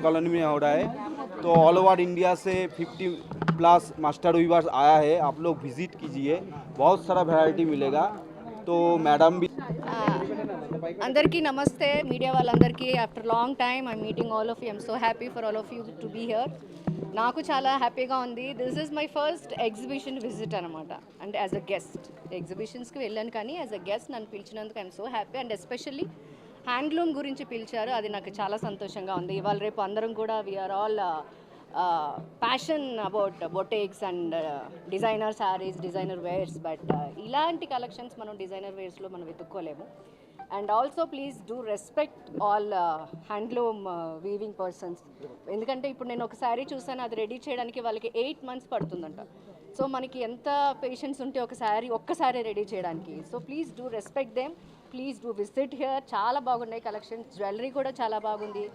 Colony में हो रहा है। तो ऑल ओवर इंडिया से 50+ मास्टर वीवर्स आया है, आप लोग विजिट कीजिए, बहुत सारा वैरायटी मिलेगा। तो मैडम भी అందరికీ నమస్తే మీడియా వాళ్ళందరికీ after long time I meeting all of you I'm so happy for all of you to be here. నాకు చాలా హ్యాపీగా ఉంది. This is my first exhibition visit అనమాట, అంటే యాజ్ అ గెస్ట్. ఎగ్జిబిషన్స్కి వెళ్ళాను కానీ యాజ్ అ గెస్ట్ నన్ను పిలిచినందుకు I'm so happy. And especially handloom గురించి పిలిచారు, అది నాకు చాలా సంతోషంగా ఉంది. ఇవాళ రేపు అందరం కూడా we're all passion about boutiques and designer saris, designer wears, but ఇలాంటి కలెక్షన్స్ మనం డిజైనర్ వేర్స్లో మనం వెతుక్కోలేము. And also please do respect all handloom weaving persons. ఎందుకంటే ఇప్పుడు నేను ఒక శారీ చూసాను, అది రెడీ చేయడానికి వాళ్ళకి 8 months పడుతుందంట. సో మనకి ఎంత పేషెన్స్ ఉంటే ఒక శారీ ఒక్కసారి రెడీ చేయడానికి. So please do respect them, please do visit here. చాలా బాగున్నాయి కలెక్షన్స్, జ్యువెలరీ కూడా చాలా బాగుంది.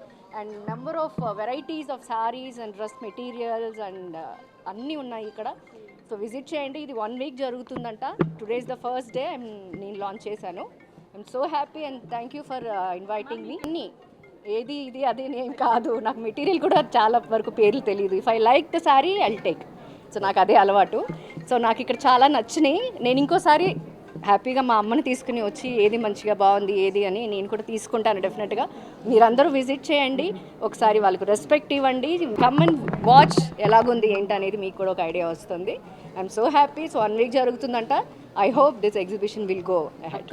And number of varieties of saris and dress materials and అన్నీ ఉన్నాయి ఇక్కడ. సో విజిట్ చేయండి. ఇది 1 week జరుగుతుందంట. Today is the first day నేను లాంచ్ చేశాను. I'm so happy and thank you for inviting me. అన్నీ ఏది ఇది అదే ఏం కాదు, నాకు మెటీరియల్ కూడా చాలా వరకు పేర్లు తెలియదు. If I like the sari I'll take. So నాకు అదే అలవాటు. సో నాకు ఇక్కడ చాలా నచ్చినాయి. నేను ఇంకోసారి హ్యాపీగా మా అమ్మని తీసుకుని వచ్చి ఏది మంచిగా బాగుంది ఏది అని నేను కూడా తీసుకుంటాను డెఫినెట్గా. మీరందరూ విజిట్ చేయండి, ఒకసారి వాళ్ళకు రెస్పెక్ట్ ఇవ్వండి. కమ్ అండ్ వాచ్ ఎలాగుంది ఏంటి అనేది మీకు కూడా ఒక ఐడియా వస్తుంది. I'm so happy. So 1 week జరుగుతుందంట. I hope this exhibition will go ahead.